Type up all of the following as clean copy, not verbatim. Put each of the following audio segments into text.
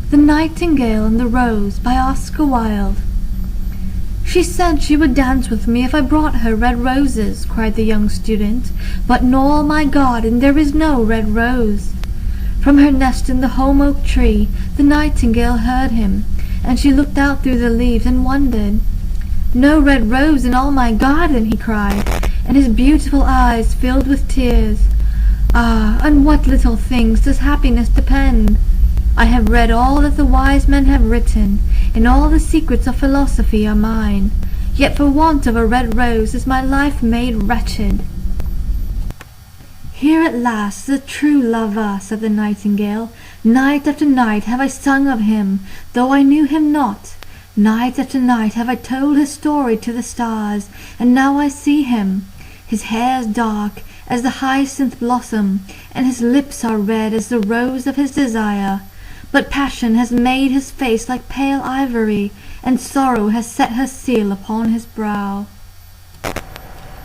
The Nightingale and the Rose by Oscar Wilde. She said she would dance with me if I brought her red roses, cried the young student, but in all my garden there is no red rose. From her nest in the holm oak tree the nightingale heard him, and she looked out through the leaves and wondered. No red rose in all my garden, he cried, and his beautiful eyes filled with tears. Ah, on what little things does happiness depend! I have read all that the wise men have written, and all the secrets of philosophy are mine. Yet for want of a red rose is my life made wretched. Here at last is a true lover, said the nightingale. Night after night have I sung of him, though I knew him not. Night after night have I told his story to the stars, and now I see him. His hair is dark as the hyacinth blossom, and his lips are red as the rose of his desire. But passion has made his face like pale ivory, and sorrow has set her seal upon his brow.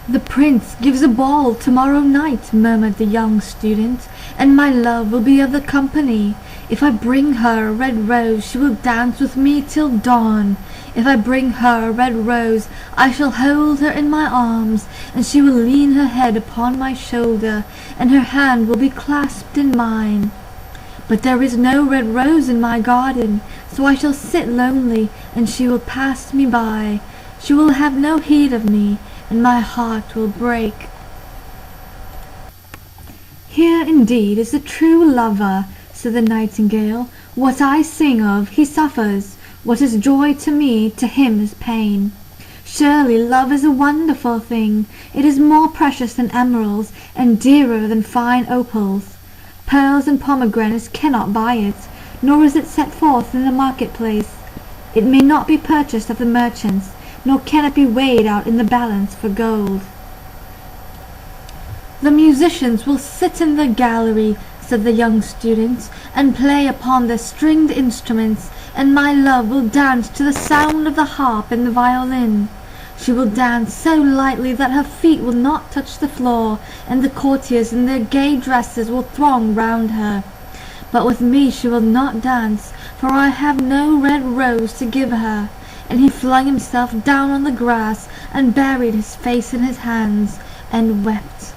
The prince gives a ball tomorrow night, murmured the young student, and my love will be of the company. If I bring her a red rose, she will dance with me till dawn. If I bring her a red rose, I shall hold her in my arms, and she will lean her head upon my shoulder, and her hand will be clasped in mine. But there is no red rose in my garden, so I shall sit lonely, and she will pass me by. She will have no heed of me, and my heart will break. Here indeed is the true lover, said the nightingale. What I sing of, he suffers. What is joy to me, to him is pain. Surely love is a wonderful thing. It is more precious than emeralds, and dearer than fine opals. Pearls and pomegranates cannot buy it, nor is it set forth in the marketplace. It may not be purchased of the merchants, nor can it be weighed out in the balance for gold. The musicians will sit in the gallery, said the young student, and play upon their stringed instruments, and my love will dance to the sound of the harp and the violin. She will dance so lightly that her feet will not touch the floor, and the courtiers in their gay dresses will throng round her. But with me she will not dance, for I have no red rose to give her. And he flung himself down on the grass, and buried his face in his hands, and wept.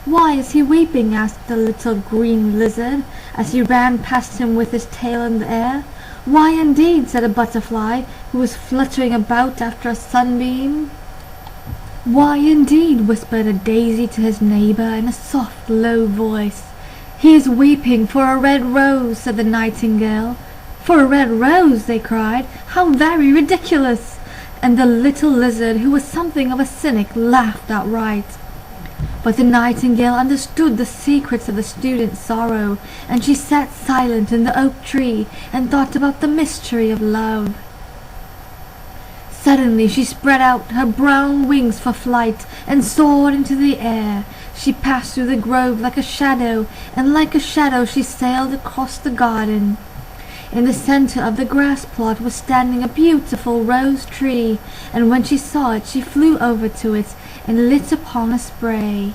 Why is he weeping? asked the little green lizard, as he ran past him with his tail in the air. Why indeed, said a butterfly, who was fluttering about after a sunbeam. Why indeed, whispered a daisy to his neighbour in a soft, low voice. He is weeping for a red rose, said the nightingale. For a red rose, they cried. How very ridiculous! And the little lizard, who was something of a cynic, laughed outright. But the nightingale understood the secrets of the student's sorrow, and she sat silent in the oak tree and thought about the mystery of love. Suddenly she spread out her brown wings for flight and soared into the air. She passed through the grove like a shadow, and like a shadow she sailed across the garden. In the center of the grass plot was standing a beautiful rose tree, and when she saw it she flew over to it and lit upon a spray.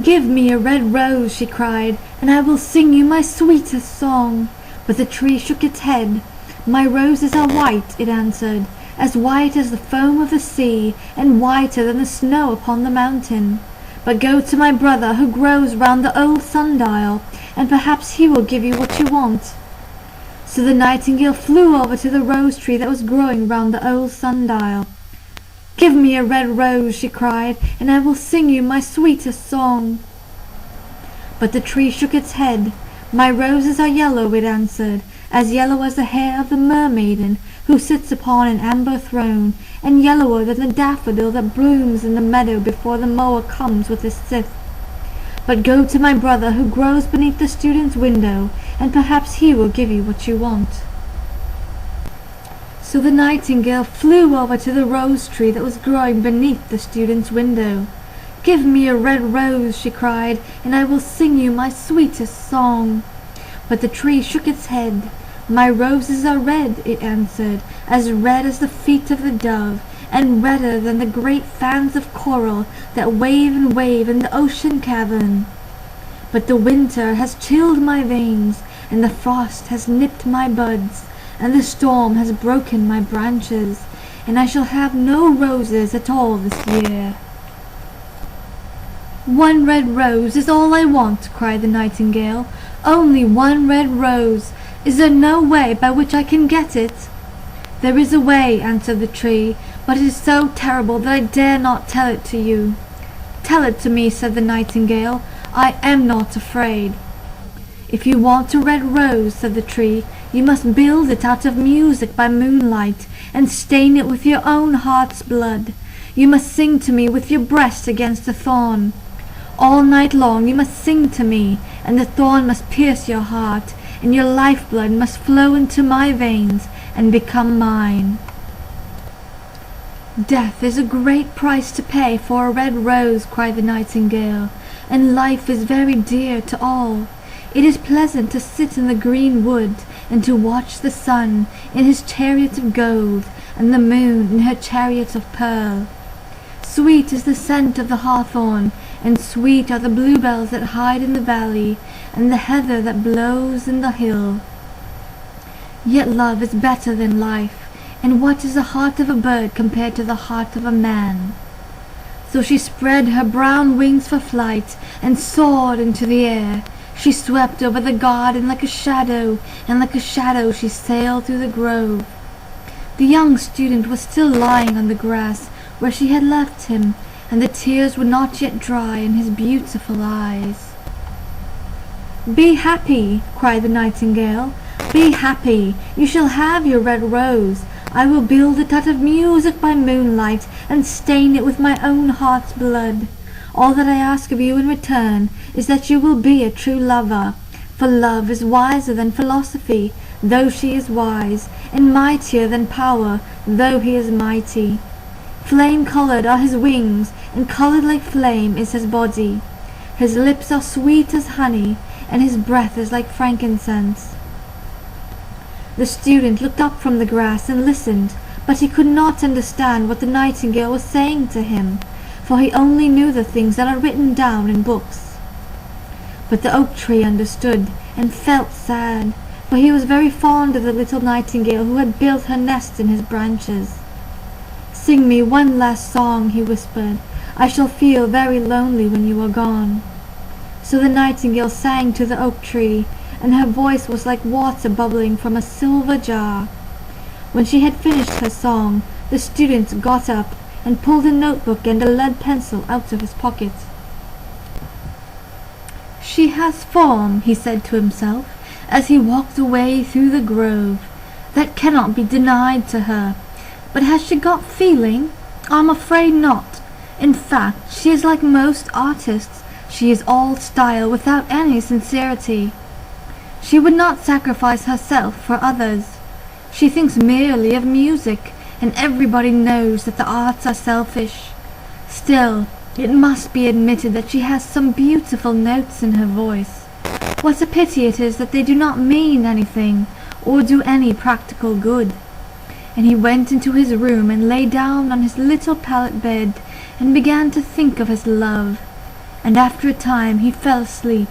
Give me a red rose, she cried, and I will sing you my sweetest song. But the tree shook its head. My roses are white, it answered, as white as the foam of the sea, and whiter than the snow upon the mountain. But go to my brother who grows round the old sundial, and perhaps he will give you what you want. So the nightingale flew over to the rose tree that was growing round the old sundial. Give me a red rose, she cried, and I will sing you my sweetest song. But the tree shook its head. My roses are yellow, it answered, as yellow as the hair of the mermaiden who sits upon an amber throne, and yellower than the daffodil that blooms in the meadow before the mower comes with his scythe. But go to my brother who grows beneath the student's window, and perhaps he will give you what you want. So the nightingale flew over to the rose tree that was growing beneath the student's window. Give me a red rose, she cried, and I will sing you my sweetest song. But the tree shook its head. My roses are red, it answered, as red as the feet of the dove, and redder than the great fans of coral that wave and wave in the ocean cavern. But the winter has chilled my veins, and the frost has nipped my buds, and the storm has broken my branches, and I shall have no roses at all this year." "One red rose is all I want," cried the nightingale. "Only one red rose. Is there no way by which I can get it?" "There is a way," answered the tree, "but it is so terrible that I dare not tell it to you." "Tell it to me," said the nightingale. "I am not afraid." "If you want a red rose," said the tree, "you must build it out of music by moonlight, and stain it with your own heart's blood. You must sing to me with your breast against the thorn. All night long you must sing to me, and the thorn must pierce your heart, and your lifeblood must flow into my veins and become mine." "Death is a great price to pay for a red rose," cried the nightingale, "and life is very dear to all. It is pleasant to sit in the green wood and to watch the sun in his chariot of gold and the moon in her chariot of pearl. Sweet is the scent of the hawthorn, and sweet are the bluebells that hide in the valley, and the heather that blows in the hill. Yet love is better than life, and what is the heart of a bird compared to the heart of a man?" So she spread her brown wings for flight, and soared into the air. She swept over the garden like a shadow, and like a shadow she sailed through the grove. The young student was still lying on the grass where she had left him, and the tears were not yet dry in his beautiful eyes. "Be happy," cried the nightingale. "Be happy. You shall have your red rose. I will build it out of music by moonlight, and stain it with my own heart's blood. All that I ask of you in return is that you will be a true lover, for love is wiser than philosophy, though she is wise, and mightier than power, though he is mighty. Flame-colored are his wings, and colored like flame is his body. His lips are sweet as honey, and his breath is like frankincense." The student looked up from the grass and listened, but he could not understand what the nightingale was saying to him, for he only knew the things that are written down in books. But the oak tree understood, and felt sad, for he was very fond of the little nightingale who had built her nest in his branches. "Sing me one last song," he whispered. "I shall feel very lonely when you are gone." So the nightingale sang to the oak tree, and her voice was like water bubbling from a silver jar. When she had finished her song, the student got up and pulled a notebook and a lead pencil out of his pocket. "She has form," he said to himself, as he walked away through the grove. "That cannot be denied to her. But has she got feeling? I'm afraid not. In fact, she is like most artists. She is all style without any sincerity. She would not sacrifice herself for others. She thinks merely of music, and everybody knows that the arts are selfish. Still, it must be admitted that she has some beautiful notes in her voice. What a pity it is that they do not mean anything, or do any practical good." And he went into his room and lay down on his little pallet bed and began to think of his love, and after a time he fell asleep.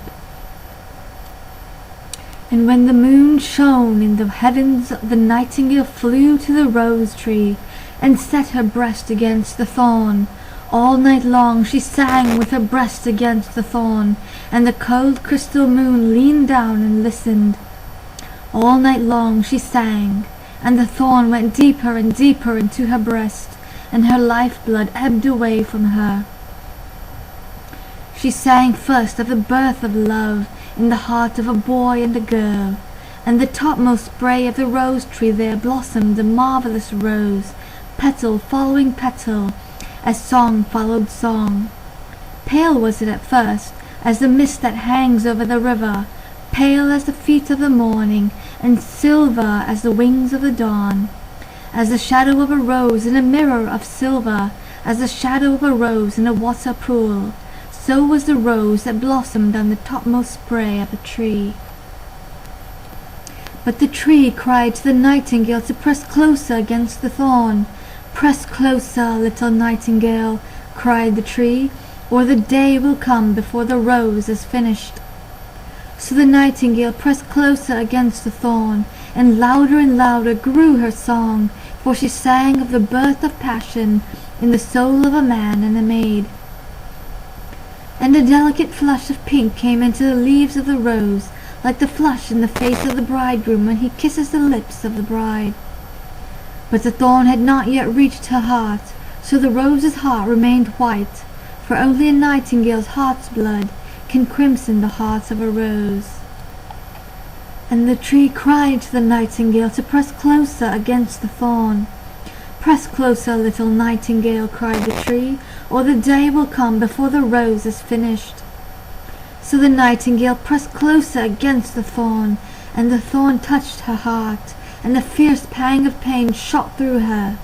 And when the moon shone in the heavens, the nightingale flew to the rose tree and set her breast against the thorn. All night long she sang with her breast against the thorn, and the cold crystal moon leaned down and listened. All night long she sang, and the thorn went deeper and deeper into her breast, and her lifeblood ebbed away from her. She sang first of the birth of love in the heart of a boy and a girl, and the topmost spray of the rose tree there blossomed a marvelous rose, petal following petal, as song followed song. Pale was it at first, as the mist that hangs over the river, pale as the feet of the morning, and silver as the wings of the dawn. As the shadow of a rose in a mirror of silver, as the shadow of a rose in a water pool, so was the rose that blossomed on the topmost spray of a tree. But the tree cried to the nightingale to press closer against the thorn. "Press closer, little nightingale," cried the tree, "or the day will come before the rose is finished." So the nightingale pressed closer against the thorn, and louder grew her song, for she sang of the birth of passion in the soul of a man and a maid. And a delicate flush of pink came into the leaves of the rose, like the flush in the face of the bridegroom when he kisses the lips of the bride. But the thorn had not yet reached her heart, so the rose's heart remained white, for only a nightingale's heart's blood can crimson the heart of a rose. And the tree cried to the nightingale to press closer against the thorn. "Press closer, little nightingale," cried the tree, "or the day will come before the rose is finished." So the nightingale pressed closer against the thorn, and the thorn touched her heart, and a fierce pang of pain shot through her.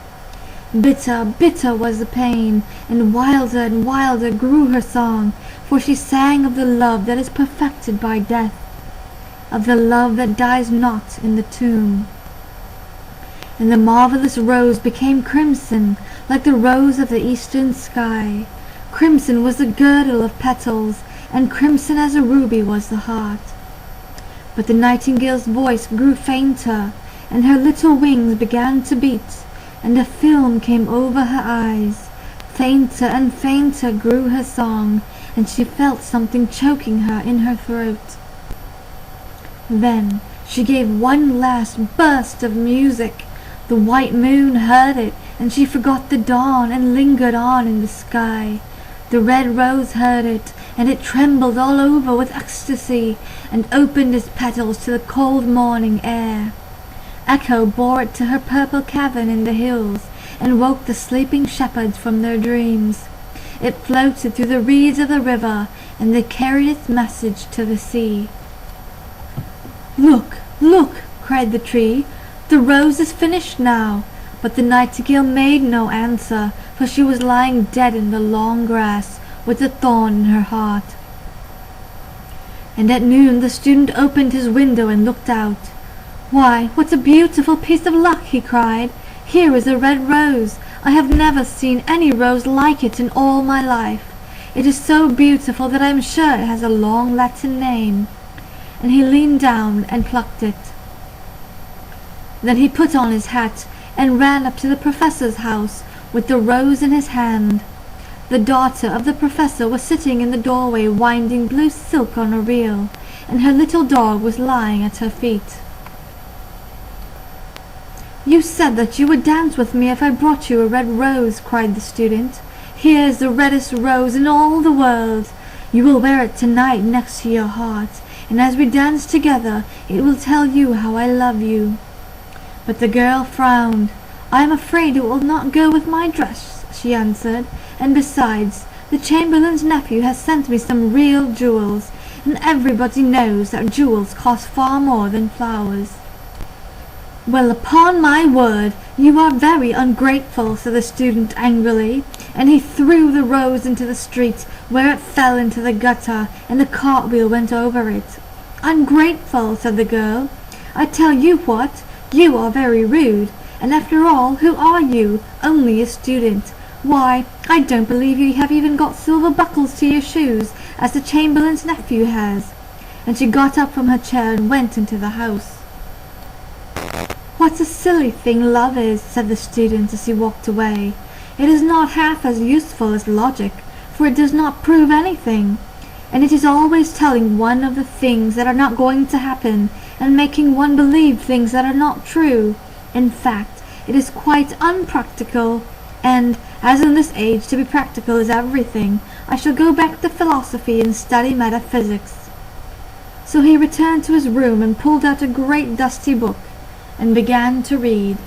Bitter, bitter was the pain, and wilder grew her song, for she sang of the love that is perfected by death, of the love that dies not in the tomb. And the marvelous rose became crimson, like the rose of the eastern sky. Crimson was the girdle of petals, and crimson as a ruby was the heart. But the nightingale's voice grew fainter, and her little wings began to beat, and a film came over her eyes. Fainter and fainter grew her song, and she felt something choking her in her throat. Then she gave one last burst of music. The white moon heard it, and she forgot the dawn and lingered on in the sky. The red rose heard it, and it trembled all over with ecstasy, and opened its petals to the cold morning air. Echo bore it to her purple cavern in the hills, and woke the sleeping shepherds from their dreams. It floated through the reeds of the river, and they carried its message to the sea. "Look, look!" cried the tree. "The rose is finished now." But the nightingale made no answer, for she was lying dead in the long grass, with the thorn in her heart. And at noon the student opened his window and looked out. "Why, what a beautiful piece of luck!" he cried. "Here is a red rose. I have never seen any rose like it in all my life. It is so beautiful that I am sure it has a long Latin name." And he leaned down and plucked it. Then he put on his hat and ran up to the professor's house with the rose in his hand. The daughter of the professor was sitting in the doorway winding blue silk on a reel, and her little dog was lying at her feet. "You said that you would dance with me if I brought you a red rose," cried the student. "Here is the reddest rose in all the world. You will wear it tonight next to your heart, and as we dance together it will tell you how I love you." But the girl frowned. "I am afraid it will not go with my dress," she answered, "and besides, the chamberlain's nephew has sent me some real jewels, and everybody knows that jewels cost far more than flowers." "Well, upon my word, you are very ungrateful," said the student angrily, and he threw the rose into the street, where it fell into the gutter, and a cartwheel went over it. "Ungrateful," said the girl. "I tell you what, you are very rude, and after all, who are you? Only a student. Why, I don't believe you have even got silver buckles to your shoes, as the chamberlain's nephew has." And she got up from her chair and went into the house. "What a silly thing love is," said the student as he walked away. "It is not half as useful as logic, for it does not prove anything, and it is always telling one of the things that are not going to happen, and making one believe things that are not true. In fact, it is quite unpractical, and, as in this age to be practical is everything, I shall go back to philosophy and study metaphysics." So he returned to his room and pulled out a great dusty book, and began to read.